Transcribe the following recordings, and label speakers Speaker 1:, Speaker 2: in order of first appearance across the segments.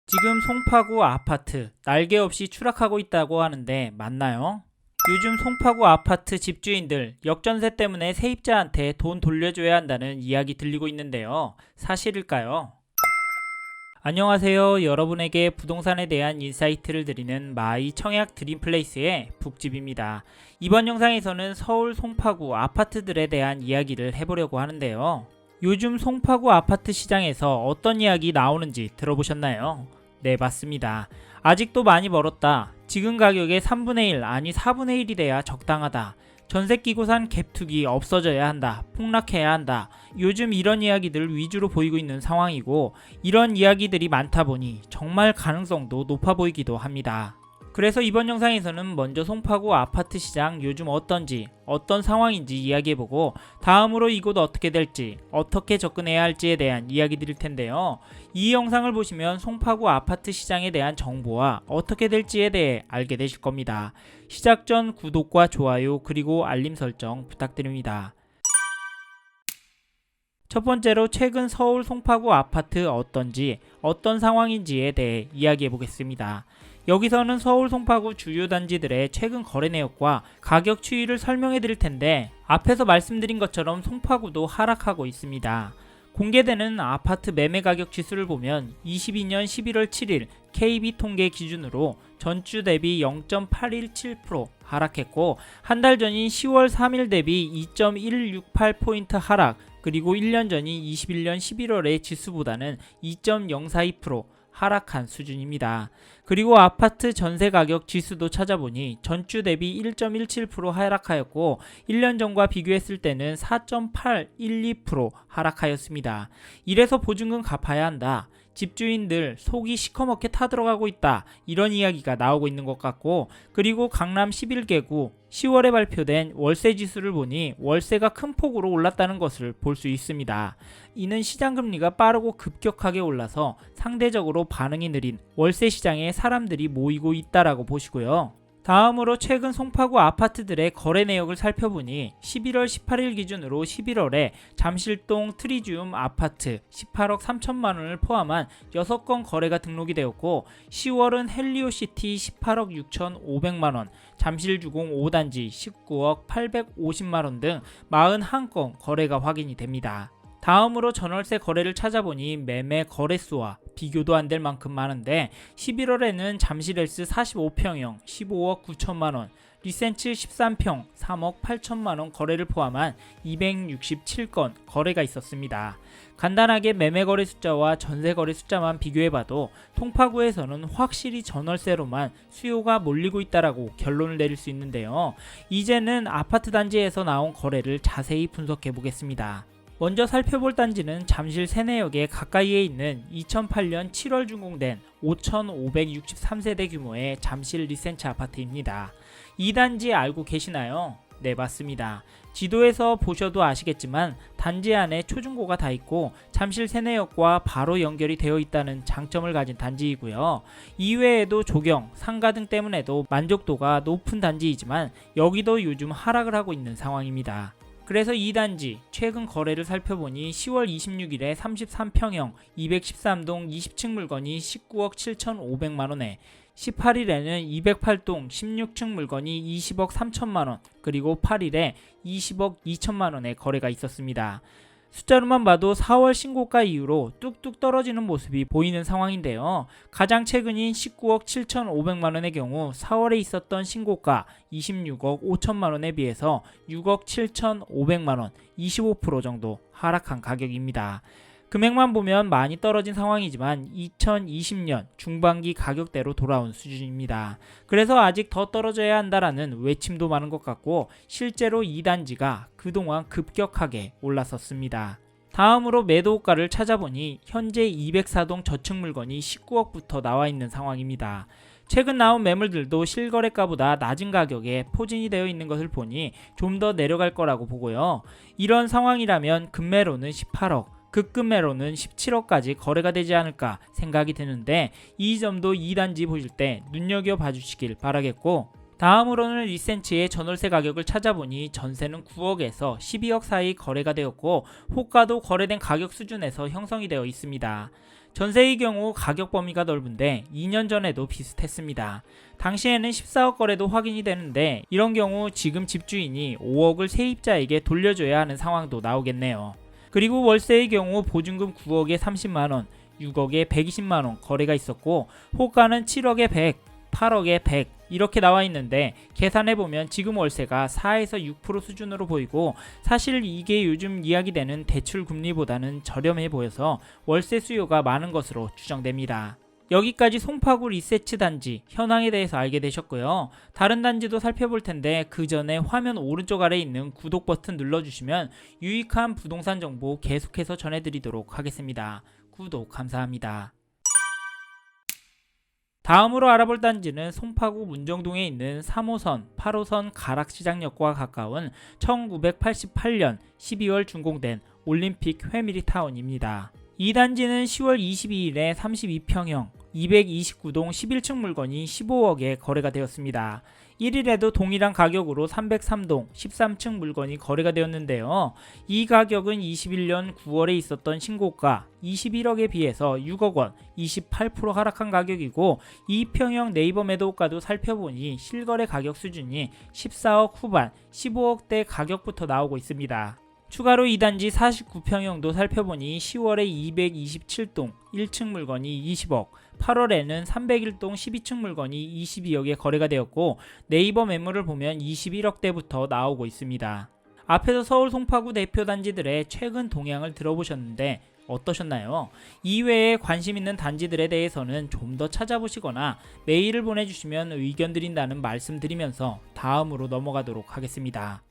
Speaker 1: 지금 송파구 아파트 날개 없이 추락하고 있다고 하는데 맞나요? 요즘 송파구 아파트 집주인들 역전세 때문에 세입자한테 돈 돌려줘야 한다는 이야기 들리고 있는데요. 사실일까요? 안녕하세요. 여러분에게 부동산에 대한 인사이트를 드리는 마이 청약 드림플레이스의 북집입니다. 이번 영상에서는 서울 송파구 아파트들에 대한 이야기를 해보려고 하는데요. 요즘 송파구 아파트 시장에서 어떤 이야기 나오는지 들어보셨나요? 네, 맞습니다. 아직도 많이 멀었다. 지금 가격의 3분의 1 아니 4분의 1이 돼야 적당하다. 전세 끼고 산 갭투기 없어져야 한다. 폭락해야 한다. 요즘 이런 이야기들 위주로 보이고 있는 상황이고, 이런 이야기들이 많다 보니 정말 가능성도 높아 보이기도 합니다. 그래서 이번 영상에서는 먼저 송파구 아파트 시장 요즘 어떤지, 어떤 상황인지 이야기해보고, 다음으로 이곳 어떻게 될지, 어떻게 접근해야 할지에 대한 이야기 드릴 텐데요. 이 영상을 보시면 송파구 아파트 시장에 대한 정보와 어떻게 될지에 대해 알게 되실 겁니다. 시작 전 구독과 좋아요 그리고 알림 설정 부탁드립니다. 첫 번째로 최근 서울 송파구 아파트 어떤지, 어떤 상황인지에 대해 이야기해 보겠습니다. 여기서는 서울 송파구 주요 단지들의 최근 거래 내역과 가격 추이를 설명해 드릴 텐데, 앞에서 말씀드린 것처럼 송파구도 하락하고 있습니다. 공개되는 아파트 매매 가격 지수를 보면 22년 11월 7일 KB 통계 기준으로 전주 대비 0.817% 하락했고, 한 달 전인 10월 3일 대비 2.168포인트 하락, 그리고 1년 전인 21년 11월의 지수보다는 2.042% 하락한 수준입니다. 그리고 아파트 전세 가격 지수도 찾아보니 전주 대비 1.17% 하락하였고, 1년 전과 비교했을 때는 4.812% 하락하였습니다. 이래서 보증금 갚아야 한다. 집주인들 속이 시커멓게 타들어가고 있다. 이런 이야기가 나오고 있는 것 같고, 그리고 강남 11개구 10월에 발표된 월세 지수를 보니 월세가 큰 폭으로 올랐다는 것을 볼 수 있습니다. 이는 시장금리가 빠르고 급격하게 올라서 상대적으로 반응이 느린 월세 시장에 사람들이 모이고 있다라고 보시고요. 다음으로 최근 송파구 아파트들의 거래 내역을 살펴보니 11월 18일 기준으로 11월에 잠실동 트리지움 아파트 18억 3천만 원을 포함한 6건 거래가 등록이 되었고, 10월은 헬리오시티 18억 6,500만 원, 잠실주공 5단지 19억 850만 원 등 41건 거래가 확인이 됩니다. 다음으로 전월세 거래를 찾아보니 매매 거래수와 비교도 안 될 만큼 많은데, 11월에는 잠실헬스 45평형 15억 9천만원, 리센츠 13평 3억 8천만원 거래를 포함한 267건 거래가 있었습니다. 간단하게 매매 거래 숫자와 전세 거래 숫자만 비교해봐도 송파구에서는 확실히 전월세로만 수요가 몰리고 있다라고 결론을 내릴 수 있는데요. 이제는 아파트 단지에서 나온 거래를 자세히 분석해 보겠습니다. 먼저 살펴볼 단지는 잠실 세내역에 가까이에 있는 2008년 7월 준공된 5,563세대 규모의 잠실 리센츠 아파트입니다. 이 단지 알고 계시나요? 네, 맞습니다. 지도에서 보셔도 아시겠지만 단지 안에 초중고가 다 있고 잠실 세내역과 바로 연결이 되어 있다는 장점을 가진 단지이고요. 이외에도 조경, 상가 등 때문에도 만족도가 높은 단지이지만 여기도 요즘 하락을 하고 있는 상황입니다. 그래서 이 단지 최근 거래를 살펴보니 10월 26일에 33평형 213동 20층 물건이 19억 7,500만원에, 18일에는 208동 16층 물건이 20억 3천만원, 그리고 8일에 20억 2천만원의 거래가 있었습니다. 숫자로만 봐도 4월 신고가 이후로 뚝뚝 떨어지는 모습이 보이는 상황인데요. 가장 최근인 19억 7,500만원의 경우 4월에 있었던 신고가 26억 5천만원에 비해서 6억 7,500만원, 25% 정도 하락한 가격입니다. 금액만 보면 많이 떨어진 상황이지만 2020년 중반기 가격대로 돌아온 수준입니다. 그래서 아직 더 떨어져야 한다라는 외침도 많은 것 같고, 실제로 이 단지가 그동안 급격하게 올랐었습니다. 다음으로 매도가를 찾아보니 현재 204동 저층 물건이 19억부터 나와 있는 상황입니다. 최근 나온 매물들도 실거래가보다 낮은 가격에 포진이 되어 있는 것을 보니 좀 더 내려갈 거라고 보고요. 이런 상황이라면 급매로는 18억, 급매로는 17억까지 거래가 되지 않을까 생각이 드는데, 이 점도 이 단지 보실 때 눈여겨봐 주시길 바라겠고, 다음으로는 리센츠의 전월세 가격을 찾아보니 전세는 9억에서 12억 사이 거래가 되었고, 호가도 거래된 가격 수준에서 형성이 되어 있습니다. 전세의 경우 가격 범위가 넓은데 2년 전에도 비슷했습니다. 당시에는 14억 거래도 확인이 되는데 이런 경우 지금 집주인이 5억을 세입자에게 돌려줘야 하는 상황도 나오겠네요. 그리고 월세의 경우 보증금 9억에 30만원, 6억에 120만원 거래가 있었고 호가는 7억에 100, 8억에 100 이렇게 나와 있는데 계산해보면 지금 월세가 4에서 6% 수준으로 보이고 사실 이게 요즘 이야기되는 대출 금리보다는 저렴해 보여서 월세 수요가 많은 것으로 추정됩니다. 여기까지 송파구 리세츠 단지 현황에 대해서 알게 되셨고요. 다른 단지도 살펴볼 텐데 그 전에 화면 오른쪽 아래에 있는 구독 버튼 눌러주시면 유익한 부동산 정보 계속해서 전해드리도록 하겠습니다. 구독 감사합니다. 다음으로 알아볼 단지는 송파구 문정동에 있는 3호선, 8호선 가락시장역과 가까운 1988년 12월 준공된 올림픽 회미리타운입니다. 이 단지는 10월 22일에 32평형 229동 11층 물건이 15억에 거래가 되었습니다. 1일에도 동일한 가격으로 303동 13층 물건이 거래가 되었는데요. 이 가격은 21년 9월에 있었던 신고가 21억에 비해서 6억원 28% 하락한 가격이고 2평형 네이버 매도가도 살펴보니 실거래 가격 수준이 14억 후반 15억대 가격부터 나오고 있습니다. 추가로 이 단지 49평형도 살펴보니 10월에 227동 1층 물건이 20억, 8월에는 301동 12층 물건이 22억에 거래가 되었고 네이버 매물을 보면 21억대부터 나오고 있습니다. 앞에서 서울 송파구 대표 단지들의 최근 동향을 들어보셨는데 어떠셨나요? 이외에 관심 있는 단지들에 대해서는 좀 더 찾아보시거나 메일을 보내주시면 의견 드린다는 말씀 드리면서 다음으로 넘어가도록 하겠습니다.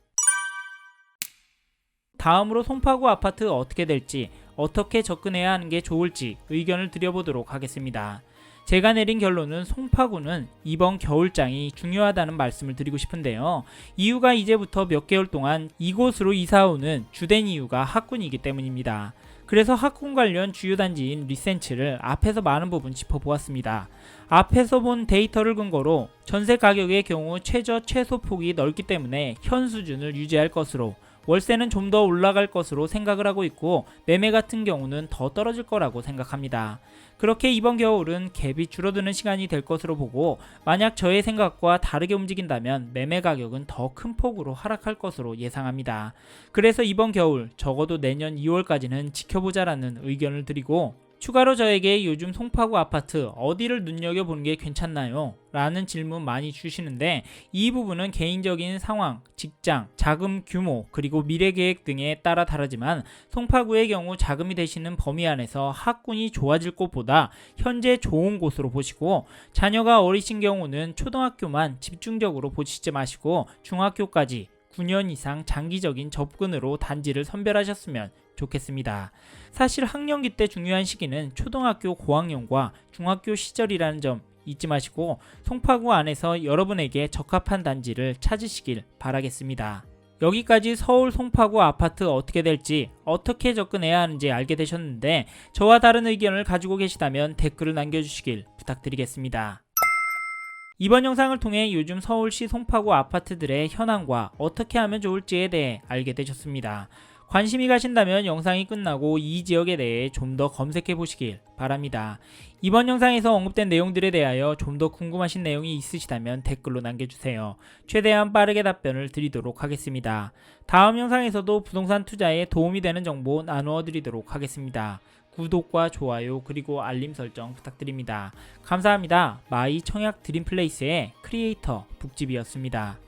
Speaker 1: 다음으로 송파구 아파트 어떻게 될지, 어떻게 접근해야 하는 게 좋을지 의견을 드려보도록 하겠습니다. 제가 내린 결론은 송파구는 이번 겨울장이 중요하다는 말씀을 드리고 싶은데요. 이유가 이제부터 몇 개월 동안 이곳으로 이사오는 주된 이유가 학군이기 때문입니다. 그래서 학군 관련 주요 단지인 리센츠를 앞에서 많은 부분 짚어보았습니다. 앞에서 본 데이터를 근거로 전세 가격의 경우 최저 최소 폭이 넓기 때문에 현 수준을 유지할 것으로, 월세는 좀 더 올라갈 것으로 생각을 하고 있고 매매 같은 경우는 더 떨어질 거라고 생각합니다. 그렇게 이번 겨울은 갭이 줄어드는 시간이 될 것으로 보고 만약 저의 생각과 다르게 움직인다면 매매 가격은 더 큰 폭으로 하락할 것으로 예상합니다. 그래서 이번 겨울 적어도 내년 2월까지는 지켜보자라는 의견을 드리고 추가로 저에게 요즘 송파구 아파트 어디를 눈여겨보는 게 괜찮나요? 라는 질문 많이 주시는데 이 부분은 개인적인 상황, 직장, 자금 규모, 그리고 미래계획 등에 따라 다르지만 송파구의 경우 자금이 되시는 범위 안에서 학군이 좋아질 곳보다 현재 좋은 곳으로 보시고 자녀가 어리신 경우는 초등학교만 집중적으로 보시지 마시고 중학교까지 9년 이상 장기적인 접근으로 단지를 선별하셨으면 좋겠습니다. 사실 학령기 때 중요한 시기는 초등학교 고학년과 중학교 시절이라는 점 잊지 마시고 송파구 안에서 여러분에게 적합한 단지를 찾으시길 바라겠습니다. 여기까지 서울 송파구 아파트 어떻게 될지, 어떻게 접근해야 하는지 알게 되셨는데 저와 다른 의견을 가지고 계시다면 댓글을 남겨주시길 부탁드리겠습니다. 이번 영상을 통해 요즘 서울시 송파구 아파트들의 현황과 어떻게 하면 좋을지에 대해 알게 되셨습니다. 관심이 가신다면 영상이 끝나고 이 지역에 대해 좀 더 검색해 보시길 바랍니다. 이번 영상에서 언급된 내용들에 대하여 좀 더 궁금하신 내용이 있으시다면 댓글로 남겨주세요. 최대한 빠르게 답변을 드리도록 하겠습니다. 다음 영상에서도 부동산 투자에 도움이 되는 정보 나누어 드리도록 하겠습니다. 구독과 좋아요 그리고 알림 설정 부탁드립니다. 감사합니다. 마이 청약 드림플레이스의 크리에이터 북집이었습니다.